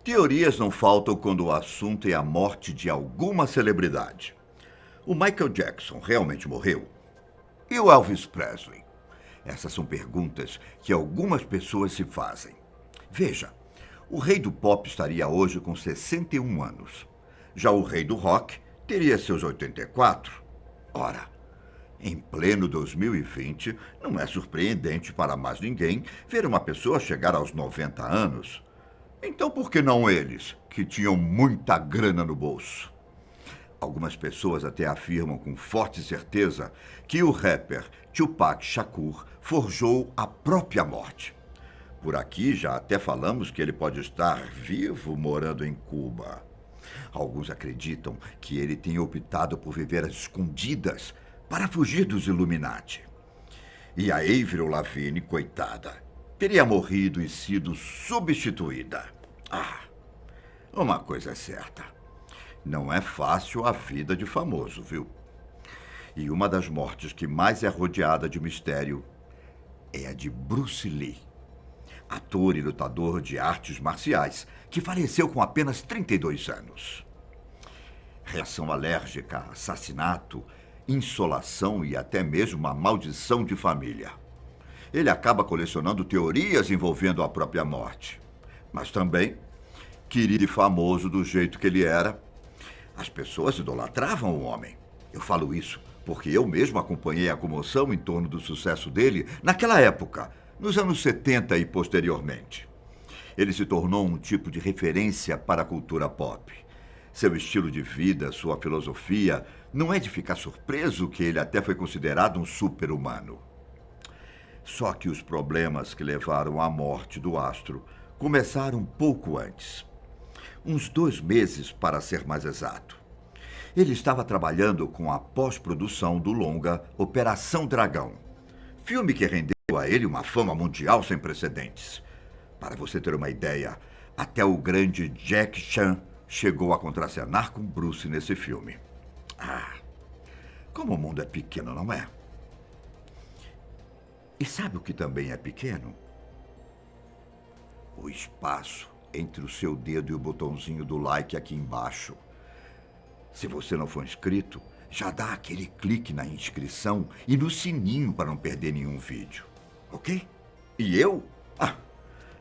Teorias não faltam quando o assunto é a morte de alguma celebridade. O Michael Jackson realmente morreu? E o Elvis Presley? Essas são perguntas que algumas pessoas se fazem. Veja, o rei do pop estaria hoje com 61 anos. Já o rei do rock teria seus 84. Ora, em pleno 2020, não é surpreendente para mais ninguém ver uma pessoa chegar aos 90 anos. Então por que não eles, que tinham muita grana no bolso? Algumas pessoas até afirmam com forte certeza que o rapper Tupac Shakur forjou a própria morte. Por aqui já até falamos que ele pode estar vivo morando em Cuba. Alguns acreditam que ele tenha optado por viver às escondidas para fugir dos Illuminati. E a Avril Lavigne, coitada, teria morrido e sido substituída. Uma coisa é certa. Não é fácil a vida de famoso, viu? E uma das mortes que mais é rodeada de mistério é a de Bruce Lee, ator e lutador de artes marciais, que faleceu com apenas 32 anos. Reação alérgica, assassinato, insolação e até mesmo uma maldição de família. Ele acaba colecionando teorias envolvendo a própria morte. Mas também, querido e famoso do jeito que ele era, as pessoas idolatravam o homem. Eu falo isso porque eu mesmo acompanhei a comoção em torno do sucesso dele naquela época, nos anos 70 e posteriormente. Ele se tornou um tipo de referência para a cultura pop. Seu estilo de vida, sua filosofia, não é de ficar surpreso que ele até foi considerado um super-humano. Só que os problemas que levaram à morte do astro começaram pouco antes. Uns 2 meses, para ser mais exato. Ele estava trabalhando com a pós-produção do longa Operação Dragão, filme que rendeu a ele uma fama mundial sem precedentes. Para você ter uma ideia, até o grande Jack Chan chegou a contracenar com Bruce nesse filme. Como o mundo é pequeno, não é? E sabe o que também é pequeno? O espaço entre o seu dedo e o botãozinho do like aqui embaixo. Se você não for inscrito, já dá aquele clique na inscrição e no sininho para não perder nenhum vídeo, ok? E eu?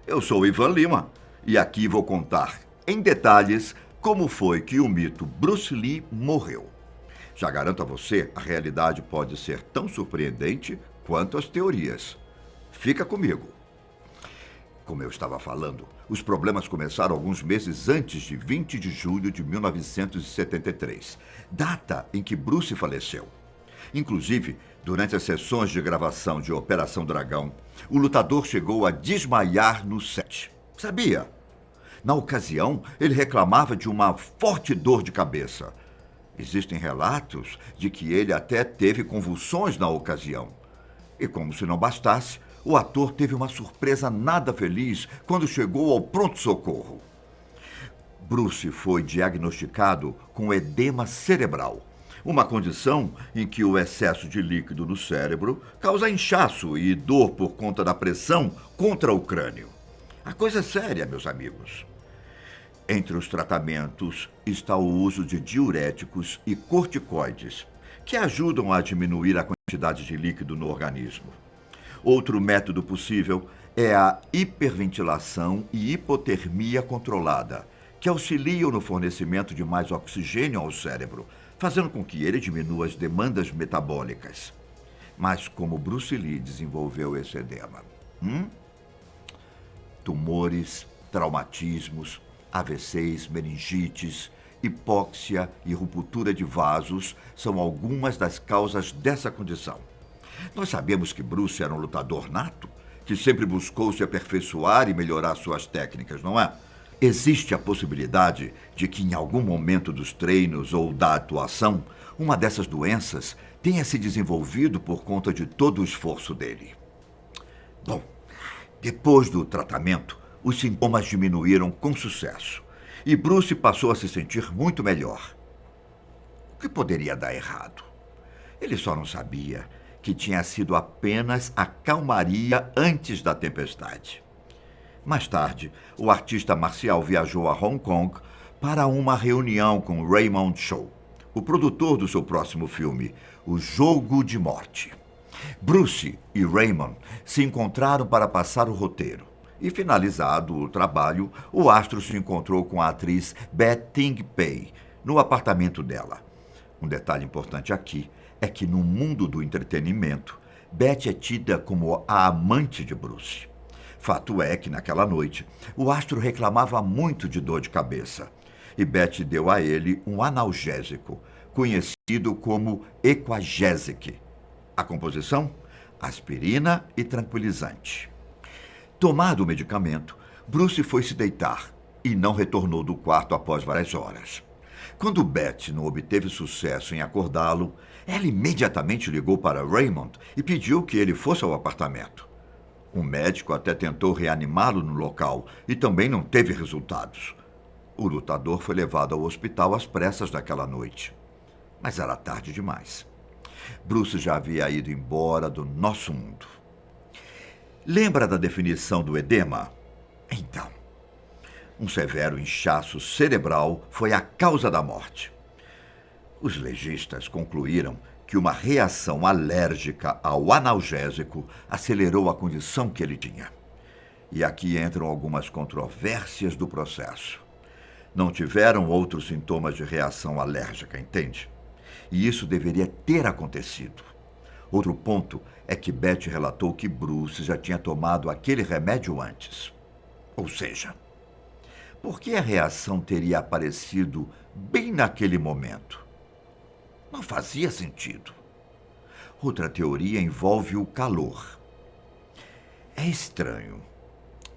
Eu sou o Ivan Lima e aqui vou contar em detalhes como foi que o mito Bruce Lee morreu. Já garanto a você, a realidade pode ser tão surpreendente quanto as teorias. Fica comigo. Como eu estava falando, os problemas começaram alguns meses antes de 20 de julho de 1973, data em que Bruce faleceu. Inclusive, durante as sessões de gravação de Operação Dragão, o lutador chegou a desmaiar no set. Sabia? Na ocasião, ele reclamava de uma forte dor de cabeça. Existem relatos de que ele até teve convulsões na ocasião. E como se não bastasse, o ator teve uma surpresa nada feliz quando chegou ao pronto-socorro. Bruce foi diagnosticado com edema cerebral, uma condição em que o excesso de líquido no cérebro causa inchaço e dor por conta da pressão contra o crânio. A coisa é séria, meus amigos. Entre os tratamentos está o uso de diuréticos e corticoides, que ajudam a diminuir a quantidade de líquido no organismo. Outro método possível é a hiperventilação e hipotermia controlada, que auxiliam no fornecimento de mais oxigênio ao cérebro, fazendo com que ele diminua as demandas metabólicas. Mas como Bruce Lee desenvolveu esse edema? Tumores, traumatismos, AVCs, meningites, hipóxia e ruptura de vasos são algumas das causas dessa condição. Nós sabemos que Bruce era um lutador nato, que sempre buscou se aperfeiçoar e melhorar suas técnicas, não é? Existe a possibilidade de que em algum momento dos treinos ou da atuação, uma dessas doenças tenha se desenvolvido por conta de todo o esforço dele. Bom, depois do tratamento, os sintomas diminuíram com sucesso e Bruce passou a se sentir muito melhor. O que poderia dar errado? Ele só não sabia que tinha sido apenas a calmaria antes da tempestade. Mais tarde, o artista marcial viajou a Hong Kong para uma reunião com Raymond Chow, o produtor do seu próximo filme, O Jogo de Morte. Bruce e Raymond se encontraram para passar o roteiro. E, finalizado o trabalho, o astro se encontrou com a atriz Beth Ting Pei no apartamento dela. Um detalhe importante aqui é que, no mundo do entretenimento, Beth é tida como a amante de Bruce. Fato é que, naquela noite, o astro reclamava muito de dor de cabeça e Beth deu a ele um analgésico, conhecido como Equagesic. A composição? Aspirina e tranquilizante. Tomado o medicamento, Bruce foi se deitar e não retornou do quarto após várias horas. Quando Beth não obteve sucesso em acordá-lo, ela imediatamente ligou para Raymond e pediu que ele fosse ao apartamento. O médico até tentou reanimá-lo no local e também não teve resultados. O lutador foi levado ao hospital às pressas naquela noite. Mas era tarde demais. Bruce já havia ido embora do nosso mundo. Lembra da definição do edema? Então, um severo inchaço cerebral foi a causa da morte. Os legistas concluíram que uma reação alérgica ao analgésico acelerou a condição que ele tinha. E aqui entram algumas controvérsias do processo. Não tiveram outros sintomas de reação alérgica, entende? E isso deveria ter acontecido. Outro ponto é que Beth relatou que Bruce já tinha tomado aquele remédio antes. Ou seja, por que a reação teria aparecido bem naquele momento? Não fazia sentido. Outra teoria envolve o calor. É estranho,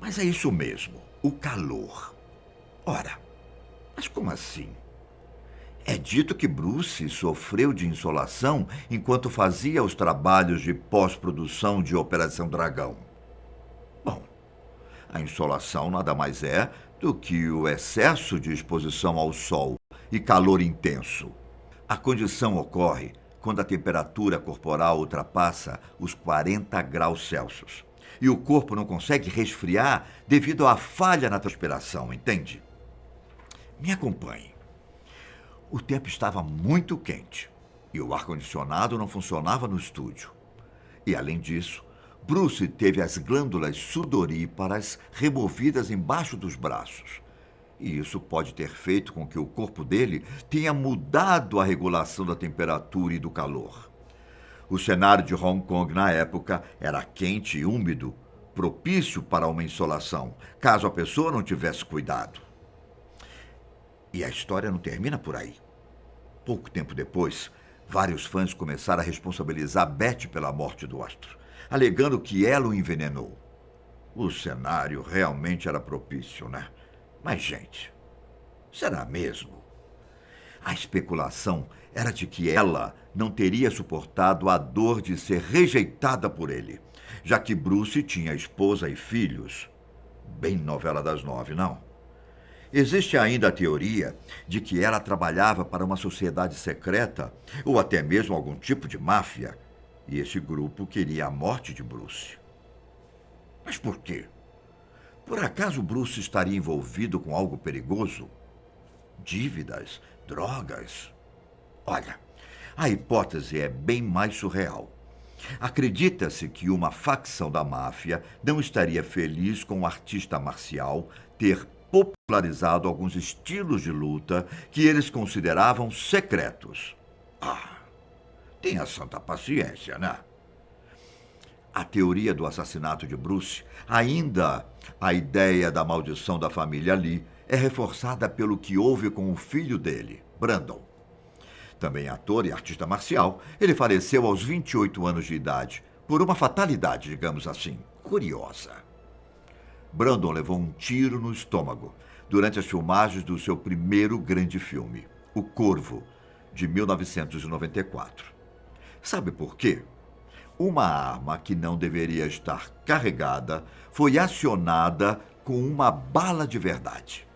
mas é isso mesmo, o calor. Ora, mas como assim? É dito que Bruce sofreu de insolação enquanto fazia os trabalhos de pós-produção de Operação Dragão. Bom, a insolação nada mais é do que o excesso de exposição ao sol e calor intenso. A condição ocorre quando a temperatura corporal ultrapassa os 40 graus Celsius e o corpo não consegue resfriar devido à falha na transpiração, entende? Me acompanhe. O tempo estava muito quente e o ar-condicionado não funcionava no estúdio. E, além disso, Bruce teve as glândulas sudoríparas removidas embaixo dos braços. E isso pode ter feito com que o corpo dele tenha mudado a regulação da temperatura e do calor. O cenário de Hong Kong na época era quente e úmido, propício para uma insolação, caso a pessoa não tivesse cuidado. E a história não termina por aí. Pouco tempo depois, vários fãs começaram a responsabilizar Beth pela morte do astro, alegando que ela o envenenou. O cenário realmente era propício, né? Mas, gente, será mesmo? A especulação era de que ela não teria suportado a dor de ser rejeitada por ele, já que Bruce tinha esposa e filhos. Bem novela das 9, não? Existe ainda a teoria de que ela trabalhava para uma sociedade secreta ou até mesmo algum tipo de máfia, e esse grupo queria a morte de Bruce. Mas por quê? Por acaso Bruce estaria envolvido com algo perigoso? Dívidas? Drogas? Olha, a hipótese é bem mais surreal. Acredita-se que uma facção da máfia não estaria feliz com o artista marcial ter popularizado alguns estilos de luta que eles consideravam secretos. Tenha santa paciência, né? A teoria do assassinato de Bruce, ainda a ideia da maldição da família Lee, é reforçada pelo que houve com o filho dele, Brandon. Também ator e artista marcial, ele faleceu aos 28 anos de idade, por uma fatalidade, digamos assim, curiosa. Brandon levou um tiro no estômago durante as filmagens do seu primeiro grande filme, O Corvo, de 1994. Sabe por quê? Uma arma que não deveria estar carregada foi acionada com uma bala de verdade.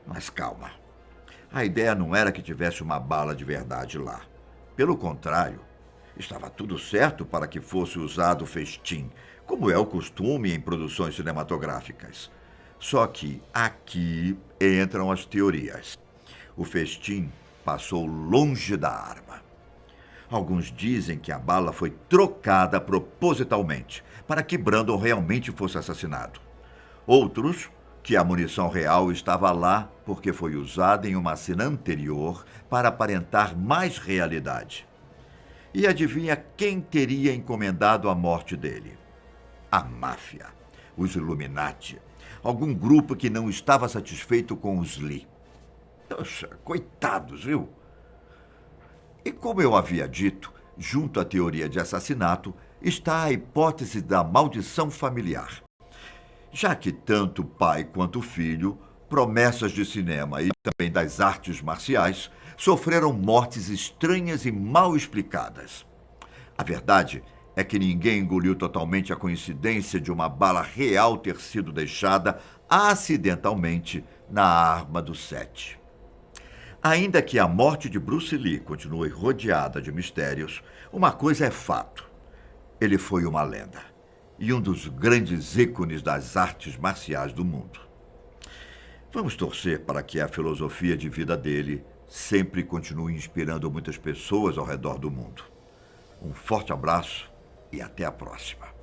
Mas calma. A ideia não era que tivesse uma bala de verdade lá. Pelo contrário, estava tudo certo para que fosse usado o festim, como é o costume em produções cinematográficas. Só que aqui entram as teorias. O festim passou longe da arma. Alguns dizem que a bala foi trocada propositalmente para que Brandon realmente fosse assassinado. Outros, que a munição real estava lá porque foi usada em uma cena anterior para aparentar mais realidade. E adivinha quem teria encomendado a morte dele? A máfia, os Illuminati, algum grupo que não estava satisfeito com os Lee. Poxa, coitados, viu? E como eu havia dito, junto à teoria de assassinato está a hipótese da maldição familiar. Já que tanto o pai quanto o filho, promessas de cinema e também das artes marciais, sofreram mortes estranhas e mal explicadas. A verdade é que ninguém engoliu totalmente a coincidência de uma bala real ter sido deixada acidentalmente na arma do set. Ainda que a morte de Bruce Lee continue rodeada de mistérios, uma coisa é fato: ele foi uma lenda e um dos grandes ícones das artes marciais do mundo. Vamos torcer para que a filosofia de vida dele sempre continue inspirando muitas pessoas ao redor do mundo. Um forte abraço e até a próxima.